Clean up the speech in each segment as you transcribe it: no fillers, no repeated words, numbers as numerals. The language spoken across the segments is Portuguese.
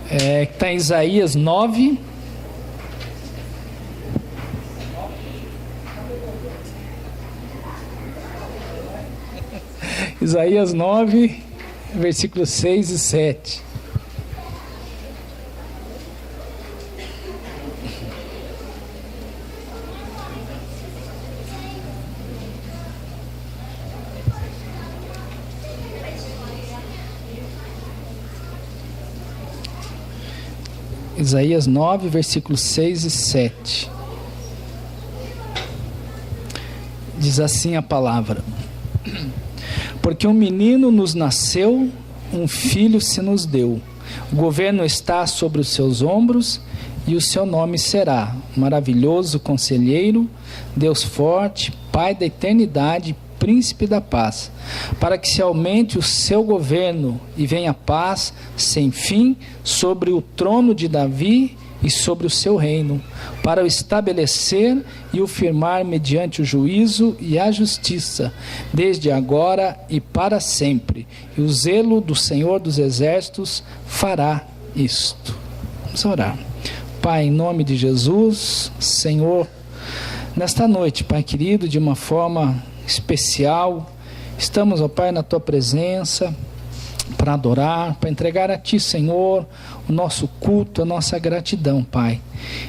que está em Isaías 9. Isaías 9, versículos 6 e 7. Isaías 9, versículos 6 e 7. Diz assim a palavra: Porque um menino nos nasceu, um filho se nos deu. O governo está sobre os seus ombros, e o seu nome será Maravilhoso Conselheiro, Deus Forte, Pai da Eternidade, Príncipe da Paz, para que se aumente o seu governo e venha paz sem fim sobre o trono de Davi e sobre o seu reino, para o estabelecer e o firmar mediante o juízo e a justiça, desde agora e para sempre. E o zelo do Senhor dos Exércitos fará isto. Vamos orar. Pai, em nome de Jesus, Senhor, nesta noite, Pai querido, de uma forma especial, estamos, ó Pai, na Tua presença, para adorar, para entregar a Ti, Senhor, o nosso culto, a nossa gratidão, Pai.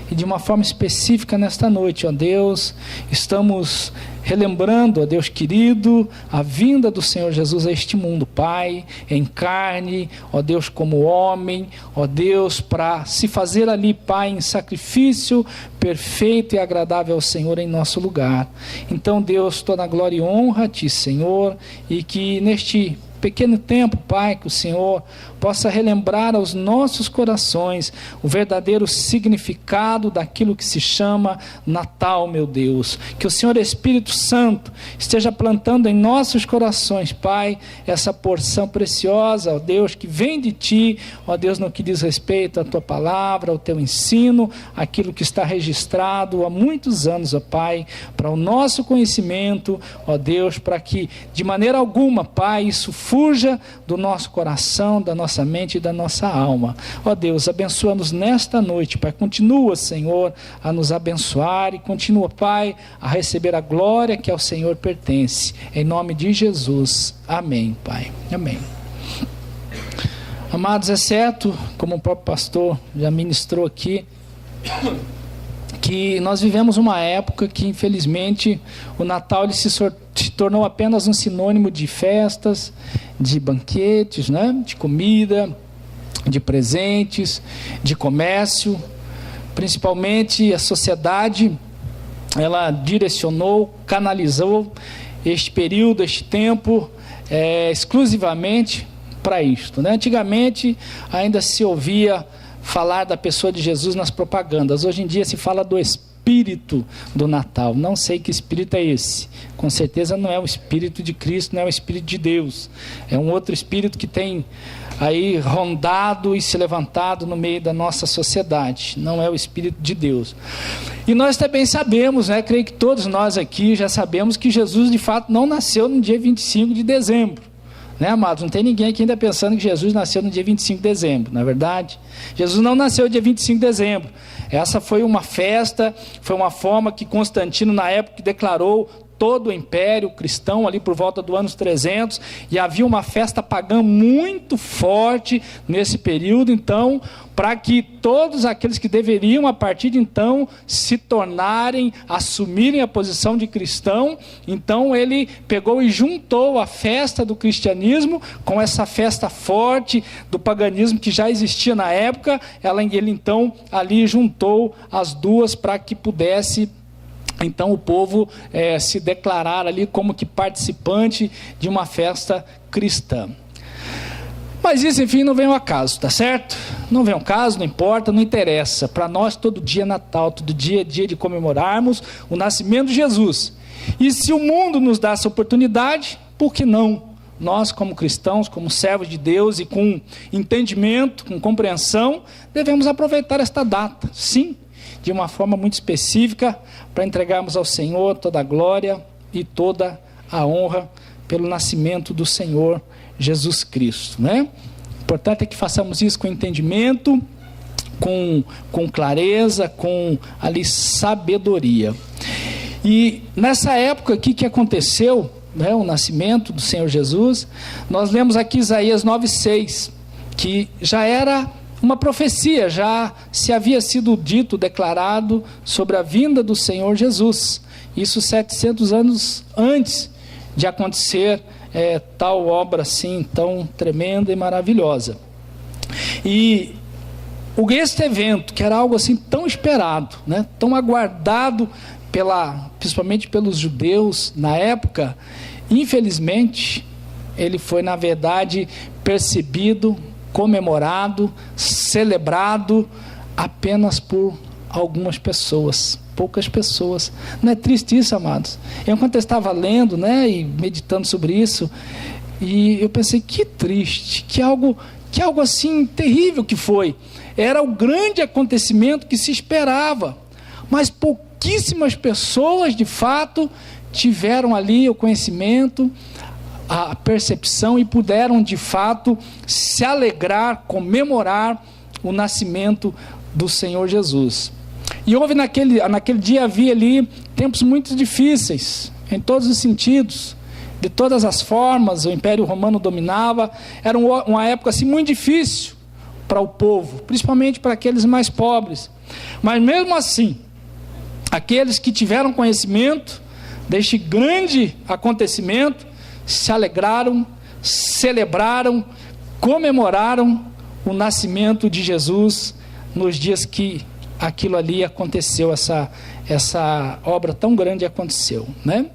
E de uma forma específica nesta noite, ó Deus, estamos relembrando, ó Deus querido, a vinda do Senhor Jesus a este mundo, Pai, em carne, ó Deus, como homem, ó Deus, para se fazer ali, Pai, em sacrifício perfeito e agradável ao Senhor em nosso lugar. Então, Deus, toda glória e honra a Ti, Senhor, e que neste pequeno tempo, Pai, que o Senhor possa relembrar aos nossos corações o verdadeiro significado daquilo que se chama Natal, meu Deus. Que o Senhor Espírito Santo esteja plantando em nossos corações, Pai, essa porção preciosa, ó Deus, que vem de Ti, ó Deus, no que diz respeito à Tua palavra, ao Teu ensino, aquilo que está registrado há muitos anos, ó Pai, para o nosso conhecimento, ó Deus, para que de maneira alguma, Pai, isso fuja do nosso coração, da nossa mente e da nossa alma. Ó Deus, abençoa-nos nesta noite, Pai. Continua, Senhor, a nos abençoar e continua, Pai, a receber a glória que ao Senhor pertence. Em nome de Jesus. Amém, Pai. Amém. Amados, é certo, como o próprio pastor já ministrou aqui, que nós vivemos uma época que, infelizmente, o Natal ele se tornou apenas um sinônimo de festas, de banquetes, né? De comida, de presentes, de comércio. Principalmente a sociedade, ela direcionou, canalizou este período, este tempo, exclusivamente para isto, né? Antigamente ainda se ouvia falar da pessoa de Jesus nas propagandas. Hoje em dia se fala do espírito do Natal. Não sei que espírito é esse. Com certeza não é o espírito de Cristo, não é o espírito de Deus. É um outro espírito que tem aí rondado e se levantado no meio da nossa sociedade. Não é o espírito de Deus. E nós também sabemos, né? Creio que todos nós aqui já sabemos que Jesus de fato não nasceu no dia 25 de dezembro. Né, amados? Não tem ninguém aqui ainda pensando que Jesus nasceu no dia 25 de dezembro, não é verdade? Jesus não nasceu no dia 25 de dezembro. Essa foi uma festa, foi uma forma que Constantino, na época, declarou todo o império cristão ali por volta do anos 300, e havia uma festa pagã muito forte nesse período. Então, para que todos aqueles que deveriam a partir de então se tornarem, assumirem a posição de cristão, então ele pegou e juntou a festa do cristianismo com essa festa forte do paganismo que já existia na época. Ele então ali juntou as duas para que pudesse então o povo se declarar ali como que participante de uma festa cristã. Mas isso, enfim, não vem ao acaso, tá certo? Não vem ao caso, não importa, não interessa. Para nós todo dia é Natal, todo dia é dia de comemorarmos o nascimento de Jesus. E se o mundo nos dá essa oportunidade, por que não? Nós, como cristãos, como servos de Deus e com entendimento, com compreensão, devemos aproveitar esta data, sim, de uma forma muito específica, para entregarmos ao Senhor toda a glória e toda a honra pelo nascimento do Senhor Jesus Cristo, né? importante é que façamos isso com entendimento, com clareza, com ali sabedoria. E nessa época aqui que aconteceu, né, o nascimento do Senhor Jesus, nós lemos aqui Isaías 9:6, que já era uma profecia, já se havia sido dito, declarado sobre a vinda do Senhor Jesus. Isso 700 anos antes de acontecer tal obra assim tão tremenda e maravilhosa. E este evento, que era algo assim tão esperado, né, tão aguardado principalmente pelos judeus na época, infelizmente, ele foi, na verdade, percebido, comemorado, celebrado apenas por algumas pessoas, poucas pessoas. Não é triste isso, amados? Enquanto eu estava lendo, né, e meditando sobre isso, e eu pensei, que triste, que algo assim terrível que foi. Era o grande acontecimento que se esperava, mas pouquíssimas pessoas, de fato, tiveram ali o conhecimento, a percepção e puderam, de fato, se alegrar, comemorar o nascimento do Senhor Jesus. E houve naquele dia, havia ali tempos muito difíceis, em todos os sentidos, de todas as formas. O Império Romano dominava, era uma época assim muito difícil para o povo, principalmente para aqueles mais pobres. Mas mesmo assim, aqueles que tiveram conhecimento deste grande acontecimento se alegraram, celebraram, comemoraram o nascimento de Jesus nos dias que aquilo ali aconteceu, essa obra tão grande aconteceu, né?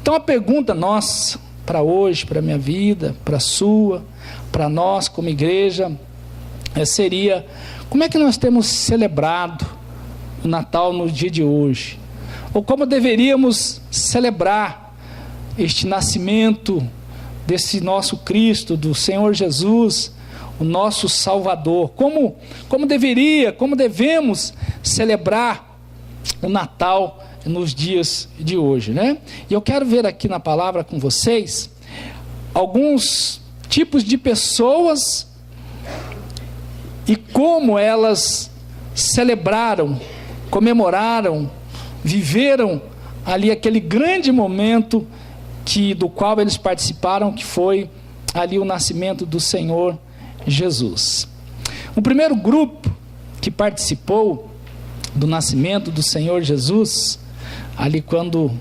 Então a pergunta nossa para hoje, para a minha vida, para a sua, para nós como igreja, seria: como é que nós temos celebrado o Natal no dia de hoje? Ou como deveríamos celebrar este nascimento desse nosso Cristo, do Senhor Jesus, o nosso Salvador? Como devemos celebrar o Natal nos dias de hoje, né? E eu quero ver aqui na palavra com vocês alguns tipos de pessoas e como elas celebraram, comemoraram, viveram ali aquele grande momento do qual eles participaram, que foi ali o nascimento do Senhor Jesus. O primeiro grupo que participou do nascimento do Senhor Jesus, ali quando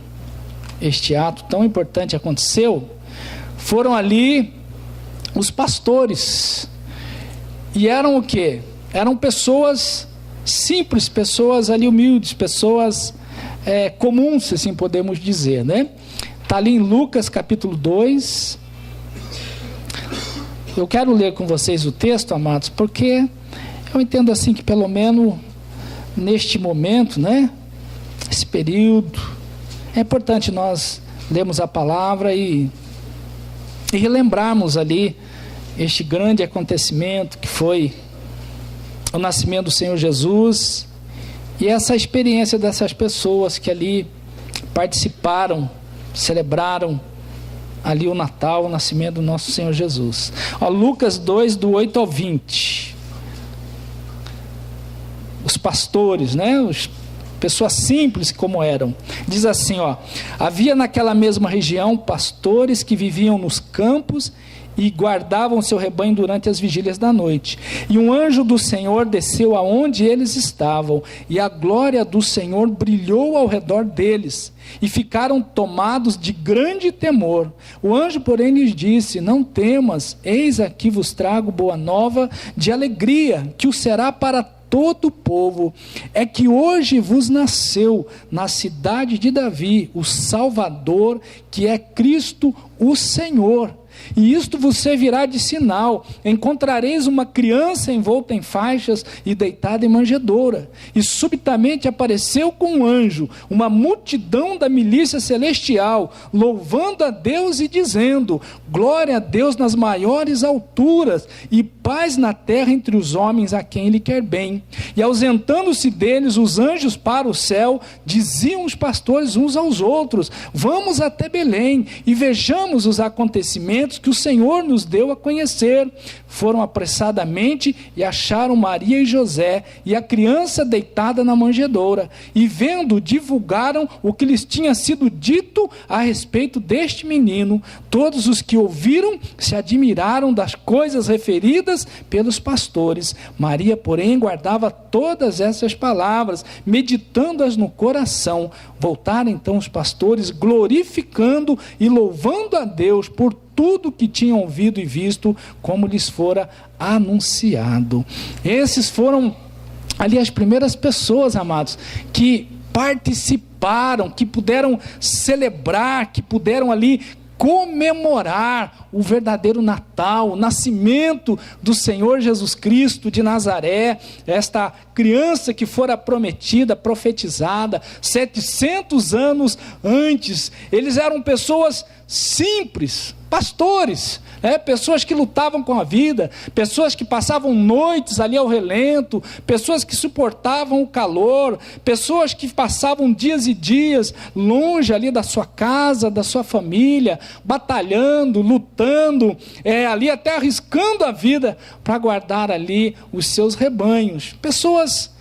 este ato tão importante aconteceu, foram ali os pastores. E eram o quê? Eram pessoas simples, pessoas ali humildes, pessoas comuns, se assim podemos dizer, né? Está ali em Lucas capítulo 2. Eu quero ler com vocês o texto, amados, porque eu entendo assim que pelo menos neste momento, né, esse período, é importante nós lermos a palavra e relembrarmos ali este grande acontecimento que foi o nascimento do Senhor Jesus e essa experiência dessas pessoas que ali participaram, celebraram ali o Natal, o nascimento do nosso Senhor Jesus. Lucas 2, do 8 ao 20. Os pastores, né? Pessoas simples como eram. Diz assim, havia naquela mesma região pastores que viviam nos campos e guardavam seu rebanho durante as vigílias da noite. E um anjo do Senhor desceu aonde eles estavam, e a glória do Senhor brilhou ao redor deles, e ficaram tomados de grande temor. O anjo, porém, lhes disse: não temas, eis aqui vos trago boa nova de alegria, que o será para todo o povo. É que hoje vos nasceu na cidade de Davi o Salvador, que é Cristo o Senhor. E isto vos servirá de sinal: encontrareis uma criança envolta em faixas e deitada em manjedoura. E subitamente apareceu com um anjo uma multidão da milícia celestial, louvando a Deus e dizendo: glória a Deus nas maiores alturas, e paz na terra entre os homens a quem Ele quer bem. E ausentando-se deles os anjos para o céu, diziam os pastores uns aos outros: vamos até Belém e vejamos os acontecimentos mandamentos que o Senhor nos deu a conhecer. Foram apressadamente e acharam Maria e José e a criança deitada na manjedoura. E vendo, divulgaram o que lhes tinha sido dito a respeito deste menino. Todos os que ouviram se admiraram das coisas referidas pelos pastores. Maria, porém, guardava todas essas palavras, meditando-as no coração. Voltaram então os pastores, glorificando e louvando a Deus por tudo que tinham ouvido e visto, como lhes fora anunciado. Esses foram ali as primeiras pessoas, amados, que participaram, que puderam celebrar, que puderam ali comemorar o verdadeiro Natal, o nascimento do Senhor Jesus Cristo de Nazaré, esta criança que fora prometida, profetizada, 700 anos antes. Eles eram pessoas simples, pastores, pessoas que lutavam com a vida, pessoas que passavam noites ali ao relento, pessoas que suportavam o calor, pessoas que passavam dias e dias longe ali da sua casa, da sua família, batalhando, lutando, ali até arriscando a vida para guardar ali os seus rebanhos. Pessoas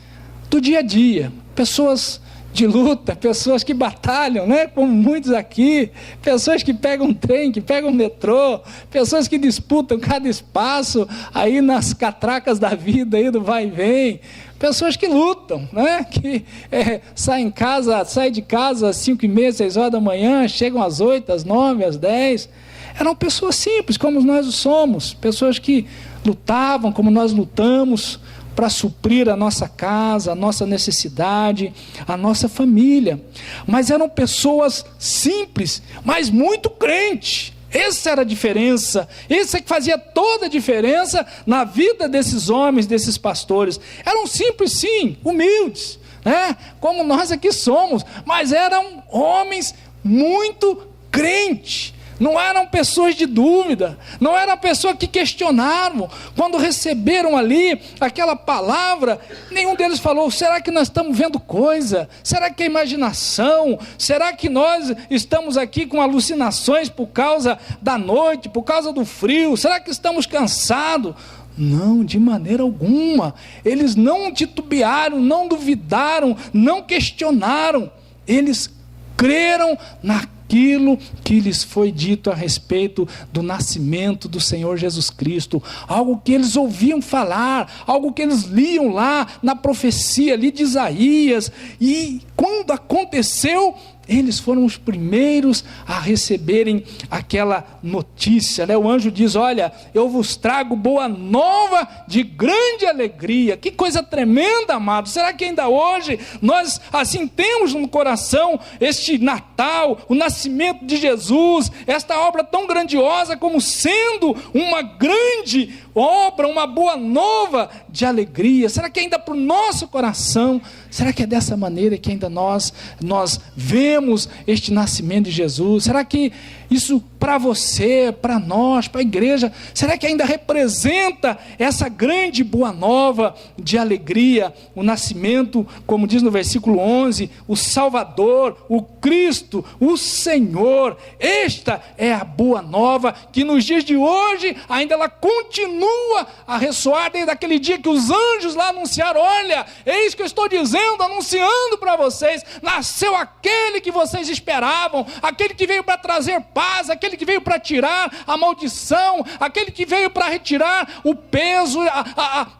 do dia a dia, pessoas de luta, pessoas que batalham, como muitos aqui, pessoas que pegam trem, que pegam metrô, pessoas que disputam cada espaço aí nas catracas da vida, aí do vai e vem, pessoas que lutam, que saem de casa às 5h30, 6 horas da manhã, chegam às 8, às 9, às 10, eram pessoas simples, como nós somos, pessoas que lutavam como nós lutamos, para suprir a nossa casa, a nossa necessidade, a nossa família. Mas eram pessoas simples, mas muito crentes. Essa era a diferença. Isso é que fazia toda a diferença na vida desses homens, desses pastores. Eram simples, sim, humildes, como nós aqui somos, mas eram homens muito crentes. Não eram pessoas de dúvida, não eram pessoas que questionavam. Quando receberam ali aquela palavra, nenhum deles falou: será que nós estamos vendo coisa? Será que é imaginação? Será que nós estamos aqui com alucinações por causa da noite, por causa do frio? Será que estamos cansados? Não, de maneira alguma. Eles não titubearam, não duvidaram, não questionaram. Eles creram naquilo que lhes foi dito a respeito do nascimento do Senhor Jesus Cristo, algo que eles ouviam falar, algo que eles liam lá na profecia ali de Isaías, e quando aconteceu, eles foram os primeiros a receberem aquela notícia, O anjo diz: olha, eu vos trago boa nova de grande alegria. Que coisa tremenda, amados. Será que ainda hoje nós assim temos no coração este Natal, o nascimento de Jesus, esta obra tão grandiosa como sendo uma grande obra, uma boa nova de alegria? Será que ainda para o nosso coração, será que é dessa maneira que ainda nós vemos este nascimento de Jesus? Será que isso para você, para nós, para a igreja, será que ainda representa essa grande boa nova de alegria? O nascimento, como diz no versículo 11, o Salvador, o Cristo, o Senhor. Esta é a boa nova que nos dias de hoje ainda ela continua a ressoar, desde aquele dia que os anjos lá anunciaram: olha, eis que eu estou dizendo, anunciando para vocês, nasceu aquele que vocês esperavam, aquele que veio para trazer paz, aquele que veio para tirar a maldição, aquele que veio para retirar o peso,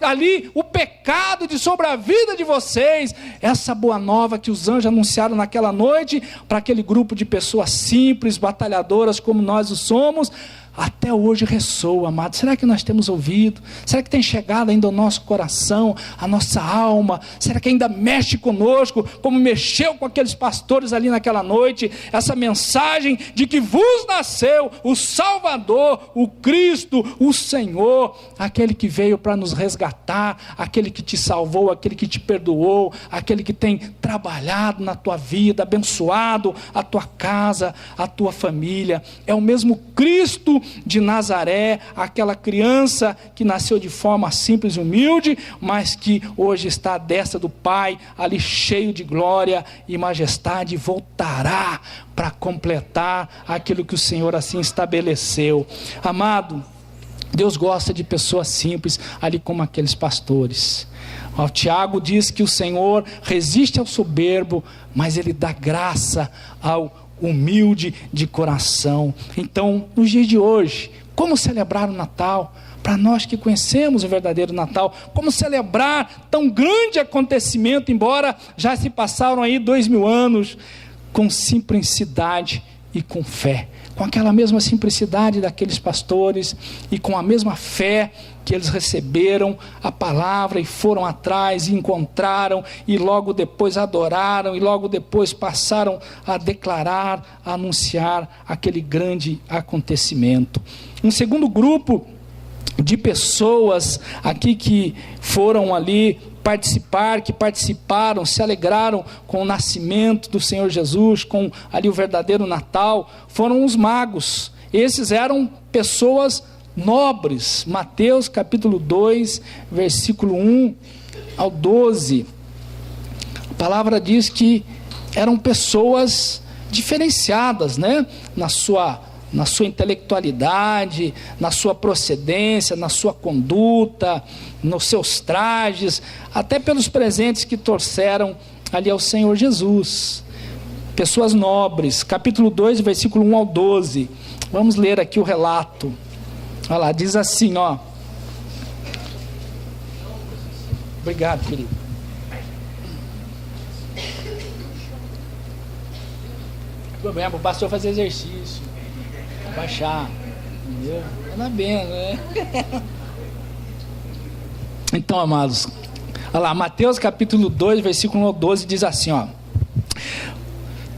ali o pecado de sobre a vida de vocês. Essa boa nova que os anjos anunciaram naquela noite para aquele grupo de pessoas simples, batalhadoras como nós o somos, até hoje ressoa, amado. Será que nós temos ouvido? Será que tem chegado ainda ao nosso coração, a nossa alma? Será que ainda mexe conosco, como mexeu com aqueles pastores ali naquela noite? Essa mensagem de que vos nasceu o Salvador, o Cristo, o Senhor, aquele que veio para nos resgatar, aquele que te salvou, aquele que te perdoou, aquele que tem trabalhado na tua vida, abençoado a tua casa, a tua família. É o mesmo Cristo de Nazaré, aquela criança que nasceu de forma simples e humilde, mas que hoje está à destra do Pai, ali cheio de glória e majestade, voltará para completar aquilo que o Senhor assim estabeleceu. Amado, Deus gosta de pessoas simples, ali como aqueles pastores. O Tiago diz que o Senhor resiste ao soberbo, mas Ele dá graça ao humilde de coração. Então, nos dias de hoje, como celebrar o Natal? Para nós que conhecemos o verdadeiro Natal, como celebrar tão grande acontecimento, embora já se passaram aí 2000 anos, com simplicidade e com fé, com aquela mesma simplicidade daqueles pastores e com a mesma fé que eles receberam a palavra e foram atrás e encontraram e logo depois adoraram e logo depois passaram a declarar, a anunciar aquele grande acontecimento. Um segundo grupo de pessoas aqui que foram ali participar, que participaram, se alegraram com o nascimento do Senhor Jesus, com ali o verdadeiro Natal, foram os magos. Esses eram pessoas nobres. Mateus capítulo 2, versículo 1 ao 12. A palavra diz que eram pessoas diferenciadas, né? Na sua intelectualidade, na sua procedência, na sua conduta, nos seus trajes, até pelos presentes que trouxeram ali ao Senhor Jesus. Pessoas nobres, capítulo 2, versículo 1 ao 12. Vamos ler aqui o relato. Olha lá, diz assim, ó. Obrigado, querido. O problema, o pastor fazer exercício, baixar, entendeu? Anda bem, né? Então, amados, olha lá, Mateus capítulo 2, versículo 1 ao 12, diz assim, ó.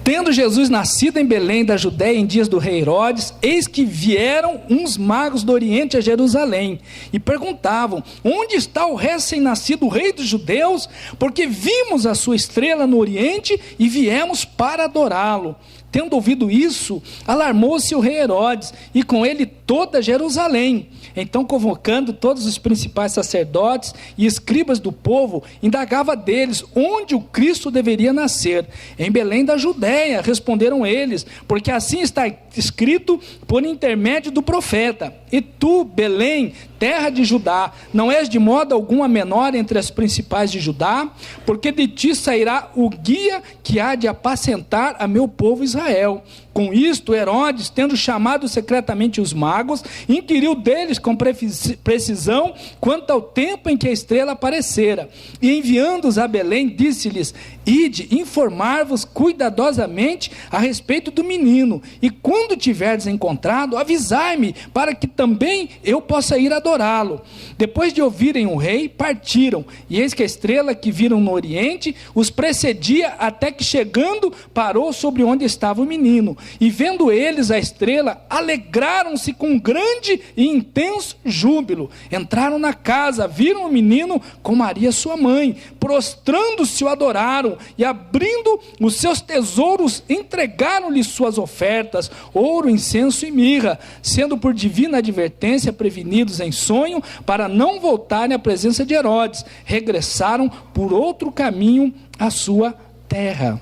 Tendo Jesus nascido em Belém da Judéia em dias do rei Herodes, eis que vieram uns magos do Oriente a Jerusalém e perguntavam: onde está o recém-nascido rei dos judeus? Porque vimos a sua estrela no Oriente e viemos para adorá-lo. Tendo ouvido isso, alarmou-se o rei Herodes e com ele toda Jerusalém. Então, convocando todos os principais sacerdotes e escribas do povo, indagava deles onde o Cristo deveria nascer. Em Belém da Judéia, responderam eles, porque assim está escrito por intermédio do profeta: e tu, Belém, terra de Judá, não és de modo algum a menor entre as principais de Judá, porque de ti sairá o guia que há de apacentar a meu povo Israel. Com isto, Herodes, tendo chamado secretamente os magos, inquiriu deles com precisão quanto ao tempo em que a estrela aparecera. E enviando-os a Belém, disse-lhes: ide informar-vos cuidadosamente a respeito do menino, e quando tiverdes encontrado, avisai-me, para que também eu possa ir adorá-lo. Depois de ouvirem o rei, partiram, e eis que a estrela que viram no oriente os precedia, até que chegando, parou sobre onde estava o menino. E vendo eles a estrela, alegraram-se com grande e intenso júbilo. Entraram na casa, viram o menino com Maria sua mãe, prostrando-se o adoraram, e abrindo os seus tesouros, entregaram-lhe suas ofertas, ouro, incenso e mirra, sendo por divina advertência prevenidos em sonho, para não voltarem à presença de Herodes, regressaram por outro caminho à sua terra.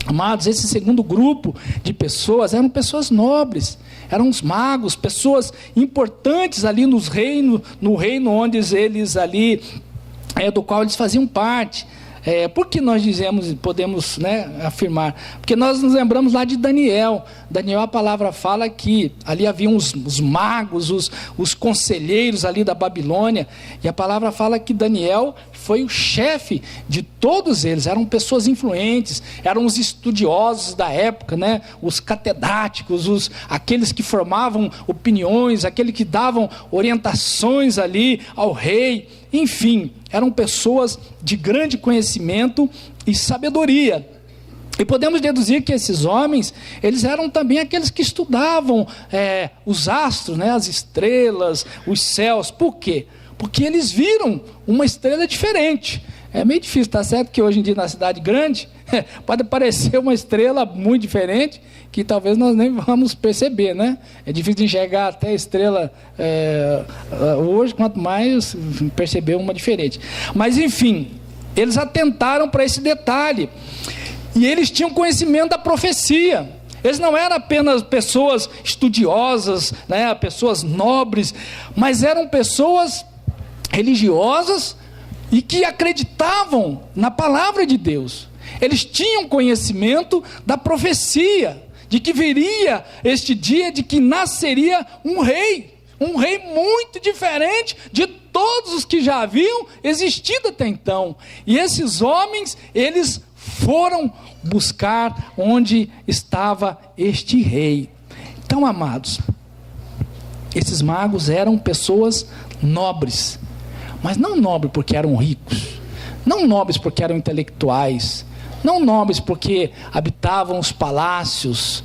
Amados, esse segundo grupo de pessoas eram pessoas nobres, eram os magos, pessoas importantes ali no reino onde eles ali, do qual eles faziam parte. Por que nós podemos afirmar? Porque nós nos lembramos lá de Daniel. Daniel, a palavra fala que ali haviam os magos, os conselheiros ali da Babilônia, e a palavra fala que Daniel foi o chefe de todos eles. Eram pessoas influentes, eram os estudiosos da época, os catedráticos, aqueles que formavam opiniões, aqueles que davam orientações ali ao rei. Enfim, eram pessoas de grande conhecimento e sabedoria. E podemos deduzir que esses homens, eles eram também aqueles que estudavam os astros, as estrelas, os céus. Por quê? Porque eles viram uma estrela diferente. É meio difícil, tá certo que hoje em dia na cidade grande pode aparecer uma estrela muito diferente que talvez nós nem vamos perceber, né? É difícil de enxergar até a estrela hoje, quanto mais perceber uma diferente. Mas enfim, eles atentaram para esse detalhe e eles tinham conhecimento da profecia. Eles não eram apenas pessoas estudiosas, né? Pessoas nobres, mas eram pessoas religiosas e que acreditavam na palavra de Deus. Eles tinham conhecimento da profecia, de que viria este dia, de que nasceria um rei muito diferente de todos os que já haviam existido até então. E esses homens, eles foram buscar onde estava este rei. Então, amados, esses magos eram pessoas nobres, mas não nobres porque eram ricos, não nobres porque eram intelectuais, não nobres porque habitavam os palácios,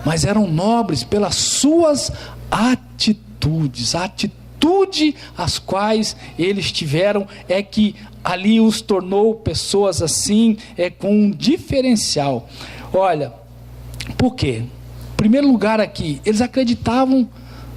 mas eram nobres pelas suas atitudes. A atitude as quais eles tiveram é que ali os tornou pessoas assim, com um diferencial. Olha, por quê? Em primeiro lugar aqui, eles acreditavam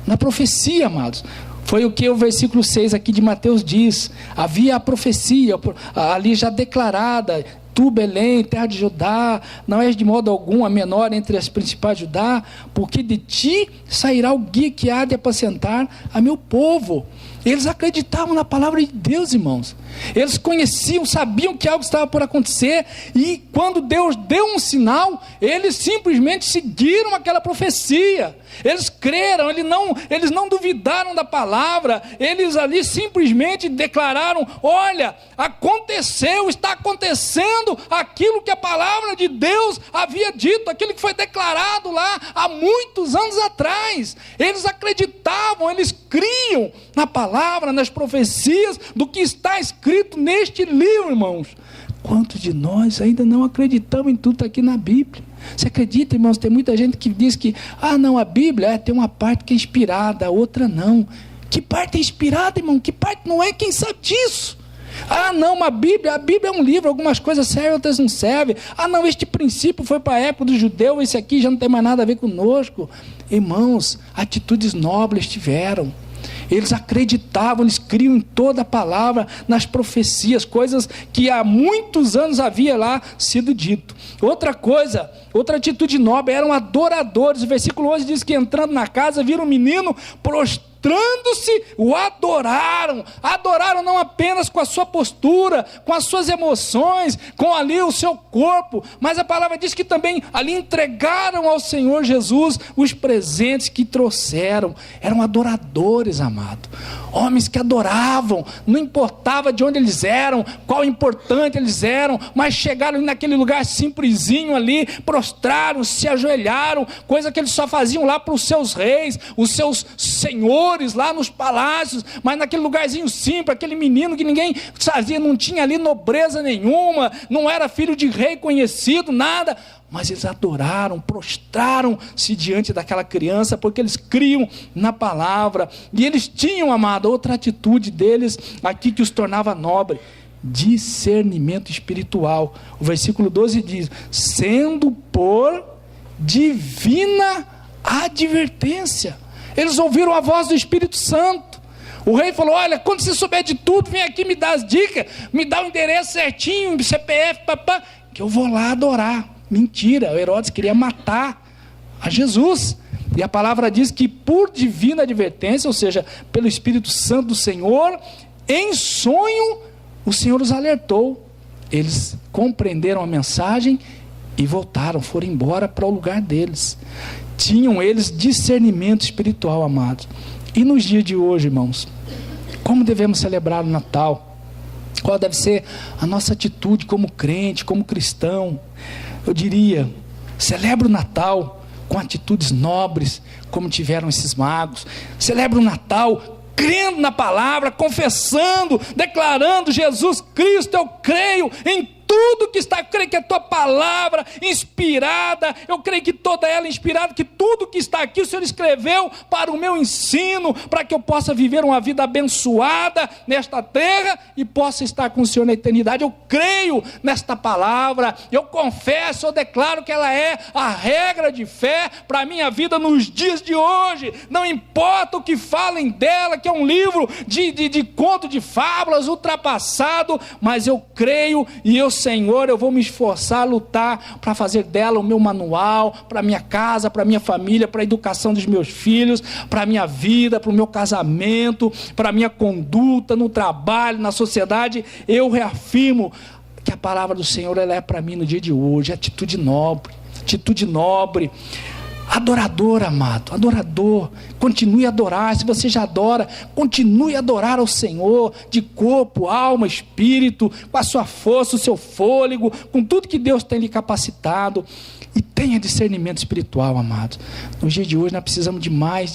na profecia, amados. Foi o que o versículo 6 aqui de Mateus diz. Havia a profecia ali já declarada: tu, Belém, terra de Judá, não és de modo algum a menor entre as principais de Judá, porque de ti sairá o guia que há de apacentar a meu povo. Eles acreditavam na palavra de Deus, irmãos. Eles conheciam, sabiam que algo estava por acontecer, e quando Deus deu um sinal, eles simplesmente seguiram aquela profecia. Eles creram, eles não duvidaram da palavra, eles ali simplesmente declararam: olha, aconteceu, está acontecendo aquilo que a palavra de Deus havia dito, aquilo que foi declarado lá há muitos anos atrás. Eles acreditavam, eles criam na palavra, nas profecias do que está escrito neste livro, irmãos. Quantos de nós ainda não acreditamos em tudo que está aqui na Bíblia? Você acredita, irmãos? Tem muita gente que diz que, não, a Bíblia tem uma parte que é inspirada, a outra não. Que parte é inspirada, irmão? Que parte não é? Quem sabe disso? Não, a Bíblia é um livro, algumas coisas servem, outras não servem. Não, este princípio foi para a época do judeu, esse aqui já não tem mais nada a ver conosco. Irmãos, atitudes nobres tiveram. Eles acreditavam, eles criam em toda a palavra, nas profecias, coisas que há muitos anos havia lá sido dito. Outra coisa, outra atitude nobre, eram adoradores. O versículo 11 diz que entrando na casa, viram um menino prostrando-se, o adoraram. Adoraram não apenas com a sua postura, com as suas emoções, com ali o seu corpo, mas a palavra diz que também ali entregaram ao Senhor Jesus os presentes que trouxeram. Eram adoradores, amado. Homens que adoravam, não importava de onde eles eram, qual importante eles eram, mas chegaram naquele lugar simplesinho ali, prostraram, se ajoelharam, coisa que eles só faziam lá para os seus reis, os seus senhores lá nos palácios, mas naquele lugarzinho simples, aquele menino que ninguém fazia, não tinha ali nobreza nenhuma, não era filho de rei conhecido, nada, mas eles adoraram, prostraram-se diante daquela criança, porque eles criam na palavra, e eles tinham, amado, outra atitude deles aqui que os tornava nobre: discernimento espiritual. O versículo 12 diz: sendo por divina advertência. Eles ouviram a voz do Espírito Santo. O rei falou: olha, quando você souber de tudo, vem aqui, me dá as dicas, me dá o endereço certinho, CPF, papá, que eu vou lá adorar. Mentira, o Herodes queria matar a Jesus. E a palavra diz que por divina advertência, ou seja, pelo Espírito Santo do Senhor, em sonho, o Senhor os alertou. Eles compreenderam a mensagem e voltaram, foram embora para o lugar deles. Tinham eles discernimento espiritual, amados. E nos dias de hoje, irmãos, como devemos celebrar o Natal? Qual deve ser a nossa atitude como crente, como cristão? Eu diria, celebra o Natal com atitudes nobres, como tiveram esses magos. Celebra o Natal crendo na palavra, confessando, declarando: Jesus Cristo, eu creio em tudo que está, eu creio que a tua palavra inspirada, eu creio que toda ela é inspirada, que tudo que está aqui o Senhor escreveu para o meu ensino, para que eu possa viver uma vida abençoada nesta terra e possa estar com o Senhor na eternidade. Eu creio nesta palavra, eu confesso, eu declaro que ela é a regra de fé para a minha vida nos dias de hoje. Não importa o que falem dela, que é um livro de conto de fábulas ultrapassado, mas eu creio e eu, Senhor, eu vou me esforçar, lutar para fazer dela o meu manual, para a minha casa, para a minha família, para a educação dos meus filhos, para a minha vida, para o meu casamento, para a minha conduta no trabalho, na sociedade. Eu reafirmo que a palavra do Senhor, ela é para mim no dia de hoje, atitude nobre, adorador, amado, adorador, continue a adorar. Se você já adora, continue a adorar ao Senhor, de corpo, alma, espírito, com a sua força, o seu fôlego, com tudo que Deus tem lhe capacitado, e tenha discernimento espiritual, amado. No dia de hoje nós precisamos de mais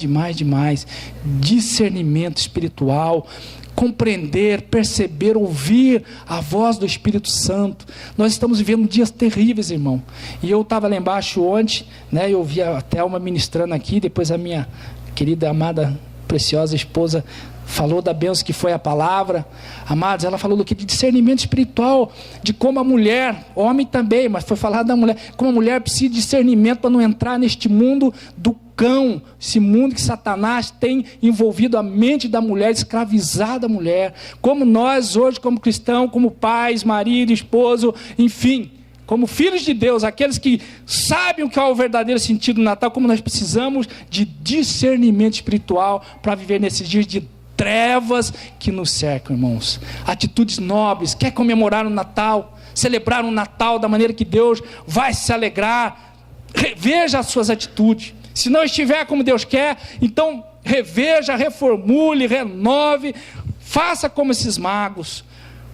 discernimento espiritual, compreender, perceber, ouvir a voz do Espírito Santo. Nós estamos vivendo dias terríveis, irmão, e eu estava lá embaixo ontem, né, eu vi a Thelma ministrando aqui, depois a minha querida, amada, preciosa esposa falou da bênção que foi a palavra. Amados, ela falou do que? De discernimento espiritual, de como a mulher, homem também, mas foi falar da mulher, como a mulher precisa de discernimento para não entrar neste mundo do cão, esse mundo que Satanás tem envolvido a mente da mulher, escravizado a mulher, como nós hoje, como cristãos, como pais, marido, esposo, enfim, como filhos de Deus, aqueles que sabem o que é o verdadeiro sentido do Natal, como nós precisamos de discernimento espiritual para viver nesses dias de trevas que nos cercam, irmãos. Atitudes nobres. Quer comemorar o Natal, celebrar o Natal da maneira que Deus vai se alegrar, reveja as suas atitudes. Se não estiver como Deus quer, então reveja, reformule, renove, faça como esses magos,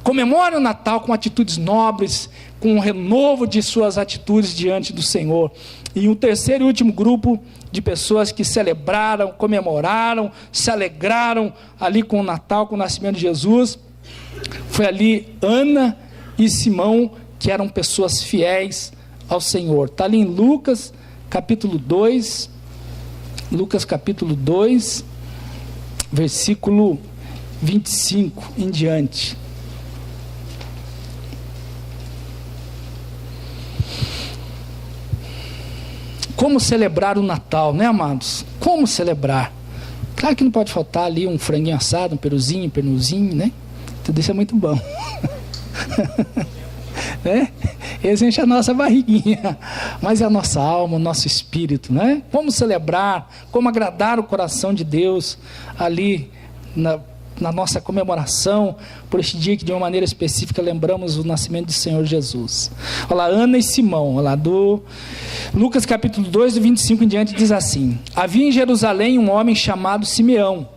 comemore o Natal com atitudes nobres, com um renovo de suas atitudes diante do Senhor. E um terceiro e último grupo de pessoas que celebraram, comemoraram, se alegraram ali com o Natal, com o nascimento de Jesus, foi ali Ana e Simão, que eram pessoas fiéis ao Senhor. Está ali em Lucas capítulo 2, versículo 25 em diante. Como celebrar o Natal, né, amados? Como celebrar? Claro que não pode faltar ali um franguinho assado, um peruzinho, né? Tudo isso é muito bom. Né? Esse enche a nossa barriguinha, mas é a nossa alma, o nosso espírito, né? Como celebrar, como agradar o coração de Deus ali na nossa comemoração por este dia que de uma maneira específica lembramos o nascimento do Senhor Jesus. Olha lá, Ana e Simão, olha lá, do Lucas capítulo 2, do 25 em diante, diz assim: havia em Jerusalém um homem chamado Simeão,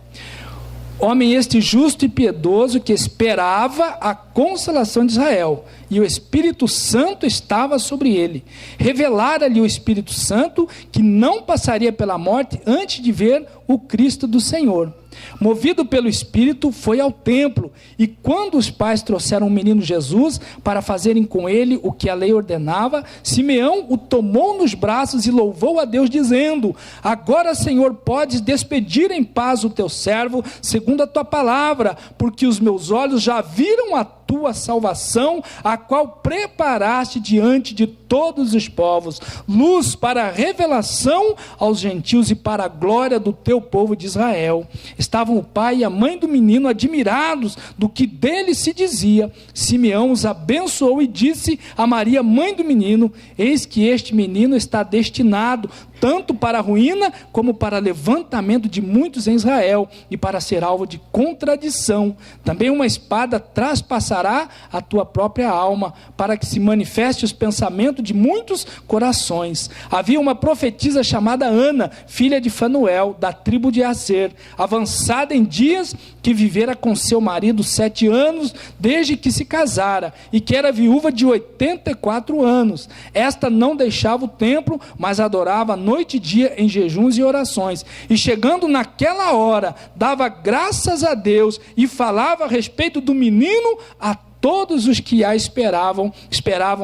homem este justo e piedoso, que esperava a consolação de Israel, e o Espírito Santo estava sobre ele. Revelara-lhe o Espírito Santo que não passaria pela morte antes de ver o Cristo do Senhor. Movido pelo Espírito, foi ao templo, e quando os pais trouxeram o menino Jesus para fazerem com ele o que a lei ordenava, Simeão o tomou nos braços e louvou a Deus, dizendo: agora, Senhor, podes despedir em paz o teu servo, segundo a tua palavra, porque os meus olhos já viram a tua salvação, a qual preparaste diante de todos os povos, luz para a revelação aos gentios e para a glória do teu povo de Israel. Estavam o pai e a mãe do menino admirados do que dele se dizia. Simeão os abençoou e disse a Maria, mãe do menino: eis que este menino está destinado tanto para a ruína como para levantamento de muitos em Israel, e para ser alvo de contradição. Também uma espada traspassará a tua própria alma, para que se manifeste os pensamentos de muitos corações. Havia uma profetisa chamada Ana, filha de Fanuel, da tribo de Aser, avançada em dias, que vivera com seu marido 7 anos, desde que se casara, e que era viúva de 84 anos. Esta não deixava o templo, mas adorava noite e dia em jejuns e orações, e chegando naquela hora, dava graças a Deus, e falava a respeito do menino a todos os que a esperavam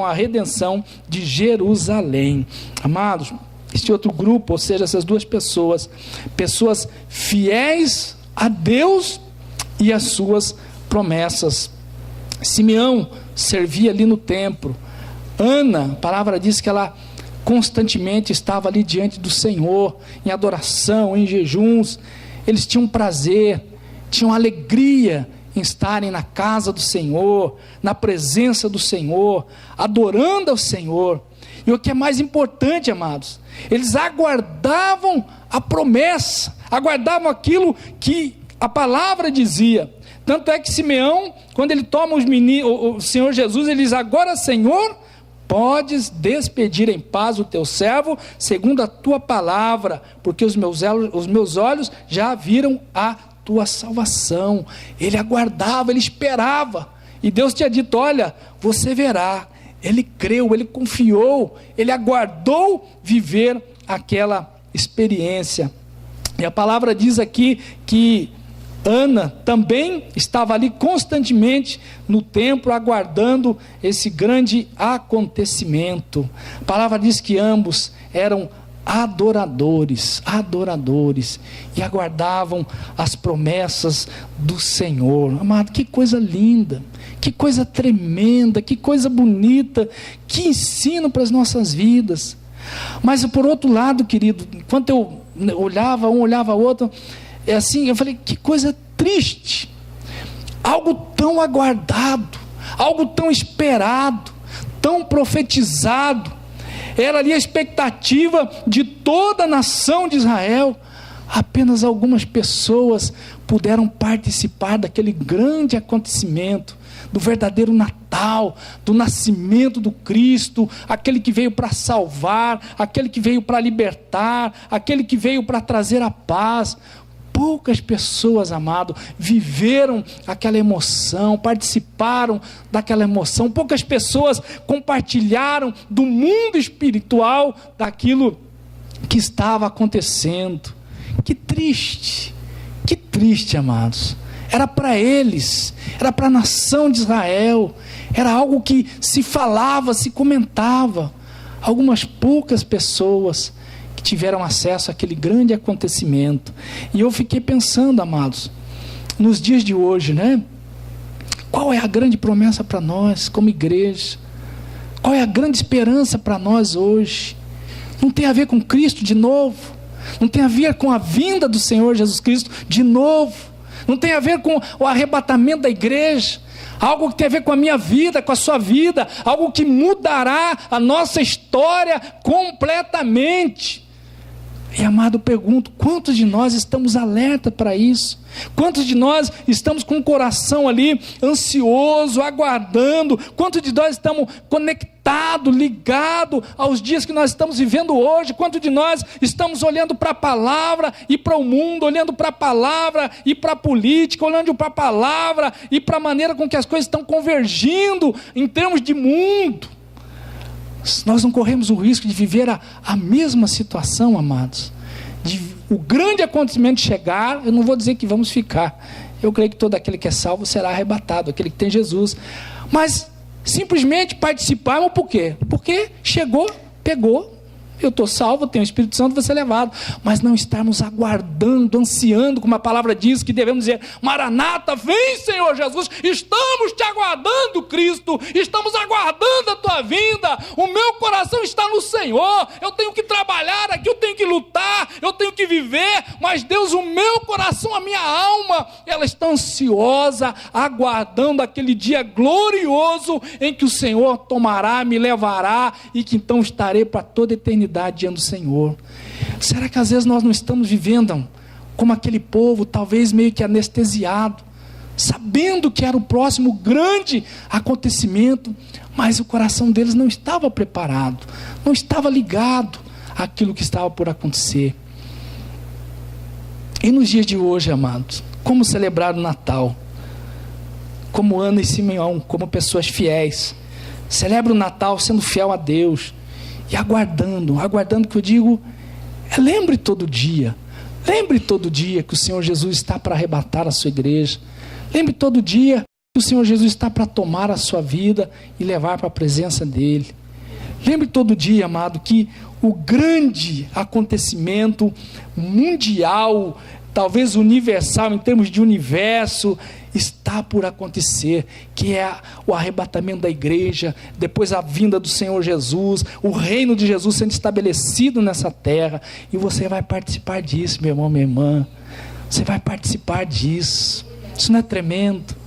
a redenção de Jerusalém. Amados, este outro grupo, ou seja, essas duas pessoas fiéis a Deus e às suas promessas. Simeão servia ali no templo. Ana, a palavra diz que ela constantemente estava ali diante do Senhor, em adoração, em jejuns. Eles tinham prazer, tinham alegria em estarem na casa do Senhor, na presença do Senhor, adorando ao Senhor. E o que é mais importante, amados, eles aguardavam a promessa, aguardavam aquilo que a palavra dizia. Tanto é que Simeão, quando ele toma o Senhor Jesus, ele diz: agora, Senhor, podes despedir em paz o teu servo, segundo a tua palavra, porque os meus olhos já viram a tua salvação. Ele aguardava, ele esperava, e Deus tinha dito: olha, você verá. Ele creu, ele confiou, ele aguardou viver aquela experiência. E a palavra diz aqui que Ana também estava ali constantemente no templo, aguardando esse grande acontecimento. A palavra diz que ambos eram adoradores, e aguardavam as promessas do Senhor. Amado, que coisa linda, que coisa tremenda, que coisa bonita, que ensino para as nossas vidas. Mas por outro lado, querido, enquanto eu olhava, um olhava o outro, eu falei: que coisa triste, algo tão aguardado, algo tão esperado, tão profetizado, era ali a expectativa de toda a nação de Israel. Apenas algumas pessoas puderam participar daquele grande acontecimento, do verdadeiro Natal, do nascimento do Cristo, aquele que veio para salvar, aquele que veio para libertar, aquele que veio para trazer a paz. Poucas pessoas, amado, viveram aquela emoção, participaram daquela emoção. Poucas pessoas compartilharam do mundo espiritual daquilo que estava acontecendo. Que triste, amados. Era para eles, era para a nação de Israel, era algo que se falava, se comentava. Algumas poucas pessoas tiveram acesso àquele grande acontecimento. E eu fiquei pensando, amados, nos dias de hoje, né? Qual é a grande promessa para nós como igreja? Qual é a grande esperança para nós hoje? Não tem a ver com Cristo de novo, não tem a ver com a vinda do Senhor Jesus Cristo de novo, não tem a ver com o arrebatamento da igreja, algo que tem a ver com a minha vida, com a sua vida, algo que mudará a nossa história completamente. E, amado, pergunto: quantos de nós estamos alerta para isso? Quantos de nós estamos com o coração ali ansioso, aguardando? Quantos de nós estamos conectados, ligados aos dias que nós estamos vivendo hoje? Quantos de nós estamos olhando para a palavra e para o mundo, olhando para a palavra e para a política, olhando para a palavra e para a maneira com que as coisas estão convergindo em termos de mundo? Nós não corremos o risco de viver a mesma situação, amados, de o grande acontecimento chegar. Eu não vou dizer que vamos ficar, eu creio que todo aquele que é salvo será arrebatado, aquele que tem Jesus, mas simplesmente participarmos. Por quê? Porque chegou, pegou, eu estou salvo, tenho o Espírito Santo, vou ser levado. Mas não estarmos aguardando, ansiando, como a palavra diz, que devemos dizer: Maranata, vem Senhor Jesus, estamos te aguardando, Cristo, estamos aguardando a tua vinda, o meu coração está no Senhor, eu tenho que trabalhar aqui, eu tenho que lutar, eu tenho que viver, mas Deus, o meu coração, a minha alma, ela está ansiosa, aguardando aquele dia glorioso, em que o Senhor tomará, me levará, e que então estarei para toda a eternidade diante do Senhor. Será que às vezes nós não estamos vivendo como aquele povo, talvez meio que anestesiado, sabendo que era o próximo grande acontecimento, mas o coração deles não estava preparado, não estava ligado àquilo que estava por acontecer? E nos dias de hoje, amados, como celebrar o Natal? Como Ana e Simeão, como pessoas fiéis, celebra o Natal sendo fiel a Deus, e aguardando que eu digo, lembre todo dia que o Senhor Jesus está para arrebatar a sua igreja. Lembre todo dia O Senhor Jesus está para tomar a sua vida e levar para a presença dEle. Lembre todo dia, amado, que o grande acontecimento mundial, talvez universal, em termos de universo, está por acontecer, que é o arrebatamento da igreja, depois a vinda do Senhor Jesus, o reino de Jesus sendo estabelecido nessa terra, e você vai participar disso, meu irmão, minha irmã, você vai participar disso. Isso não é tremendo?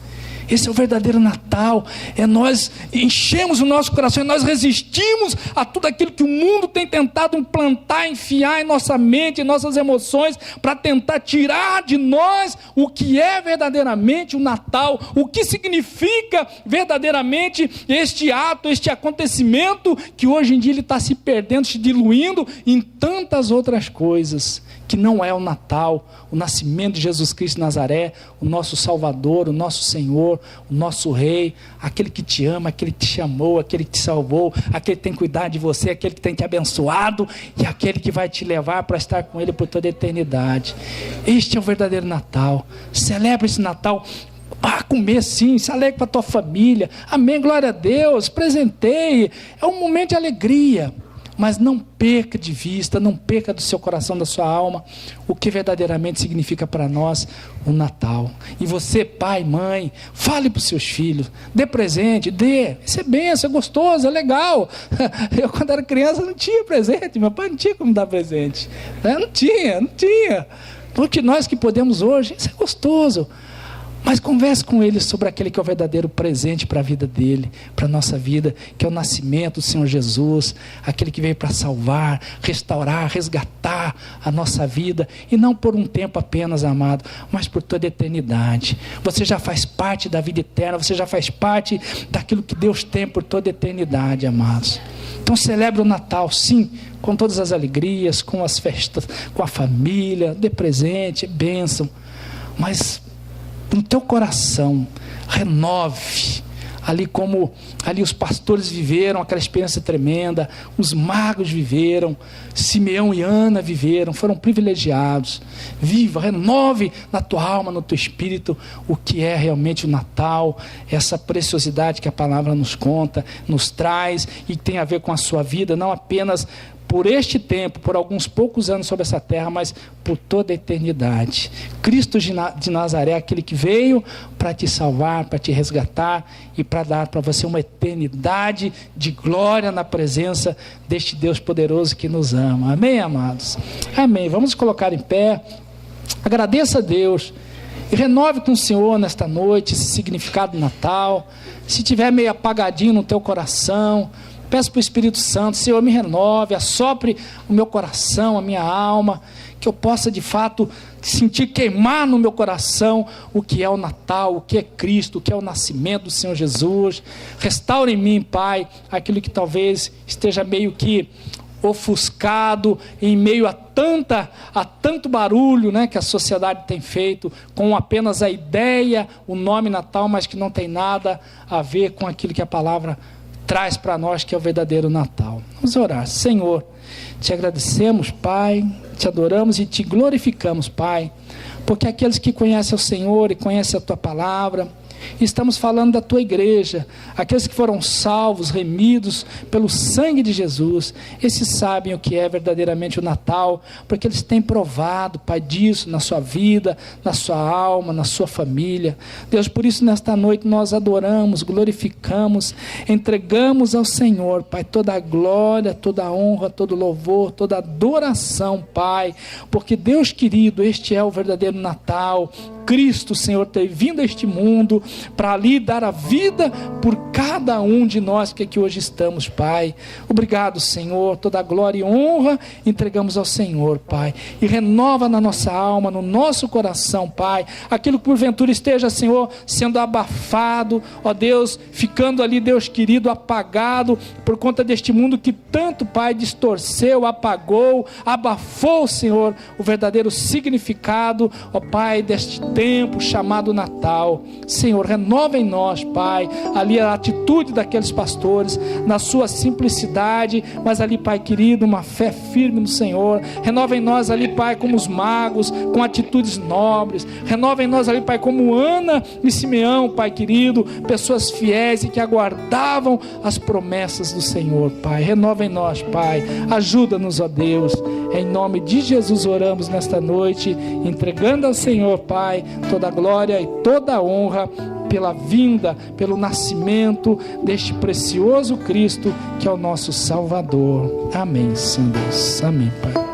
Esse é o verdadeiro Natal. É nós enchemos o nosso coração, nós resistimos a tudo aquilo que o mundo tem tentado implantar, enfiar em nossa mente, em nossas emoções, para tentar tirar de nós o que é verdadeiramente o Natal, o que significa verdadeiramente este ato, este acontecimento, que hoje em dia ele está se perdendo, se diluindo em tantas outras coisas, que não é o Natal, o nascimento de Jesus Cristo de Nazaré, o nosso Salvador, o nosso Senhor, o nosso Rei, aquele que te ama, aquele que te chamou, aquele que te salvou, aquele que tem cuidado de você, aquele que tem te abençoado, e aquele que vai te levar para estar com Ele por toda a eternidade. Este é o verdadeiro Natal. Celebre esse Natal. Comer sim, se alegre com a tua família, amém, glória a Deus, presenteie, é um momento de alegria. Mas não perca de vista, não perca do seu coração, da sua alma, o que verdadeiramente significa para nós o Natal. E você, pai, mãe, fale para os seus filhos, dê presente, dê, isso é benção, é gostoso, é legal. Eu quando era criança não tinha presente, meu pai não tinha como dar presente, não tinha. Porque nós que podemos hoje, isso é gostoso. Mas converse com ele sobre aquele que é o verdadeiro presente para a vida dele, para a nossa vida, que é o nascimento do Senhor Jesus, aquele que veio para salvar, restaurar, resgatar a nossa vida, e não por um tempo apenas, amado, mas por toda a eternidade. Você já faz parte da vida eterna, você já faz parte daquilo que Deus tem por toda a eternidade, amados. Então celebre o Natal, sim, com todas as alegrias, com as festas, com a família, dê presente, bênção, mas no teu coração, renove, ali como ali os pastores viveram aquela experiência tremenda, os magos viveram, Simeão e Ana viveram, foram privilegiados. Viva, renove na tua alma, no teu espírito, o que é realmente o Natal, essa preciosidade que a palavra nos conta, nos traz, e tem a ver com a sua vida, não apenas por este tempo, por alguns poucos anos sobre essa terra, mas por toda a eternidade. Cristo de Nazaré é aquele que veio para te salvar, para te resgatar e para dar para você uma eternidade de glória na presença deste Deus poderoso que nos ama. Amém, amados? Amém. Vamos colocar em pé. Agradeça a Deus e renove com o Senhor nesta noite esse significado do Natal. Se tiver meio apagadinho no teu coração, peço para o Espírito Santo, Senhor, me renove, assopre o meu coração, a minha alma, que eu possa de fato sentir queimar no meu coração o que é o Natal, o que é Cristo, o que é o nascimento do Senhor Jesus. Restaure em mim, Pai, aquilo que talvez esteja meio que ofuscado em meio a tanto barulho, né, que a sociedade tem feito, com apenas a ideia, o nome Natal, mas que não tem nada a ver com aquilo que a palavra traz para nós, que é o verdadeiro Natal. Vamos orar. Senhor, te agradecemos, Pai, te adoramos e te glorificamos, Pai, porque aqueles que conhecem o Senhor e conhecem a tua palavra, estamos falando da tua igreja, aqueles que foram salvos, remidos pelo sangue de Jesus, esses sabem o que é verdadeiramente o Natal, porque eles têm provado, Pai, disso na sua vida, na sua alma, na sua família. Deus, por isso nesta noite nós adoramos, glorificamos, entregamos ao Senhor, Pai, toda a glória, toda a honra, todo o louvor, toda a adoração, Pai, porque Deus querido, este é o verdadeiro Natal. Cristo, Senhor, ter vindo a este mundo para ali dar a vida por cada um de nós que aqui hoje estamos, Pai. Obrigado, Senhor, toda a glória e honra entregamos ao Senhor, Pai, e renova na nossa alma, no nosso coração, Pai, aquilo que porventura esteja, Senhor, sendo abafado, ó Deus, ficando ali, Deus querido, apagado por conta deste mundo que tanto, Pai, distorceu, apagou, abafou, Senhor, o verdadeiro significado, ó Pai, deste tempo chamado Natal. Senhor, Senhor. Renova em nós, Pai, ali a atitude daqueles pastores, na sua simplicidade, mas ali, Pai querido, uma fé firme no Senhor. Renova em nós ali, Pai, como os magos, com atitudes nobres. Renova em nós ali, Pai, como Ana e Simeão, Pai querido, pessoas fiéis e que aguardavam as promessas do Senhor, Pai. Renova em nós, Pai. Ajuda-nos, ó Deus. Em nome de Jesus oramos nesta noite, entregando ao Senhor, Pai, toda a glória e toda a honra pela vinda, pelo nascimento deste precioso Cristo, que é o nosso Salvador. Amém, Senhor Deus. Amém, Pai.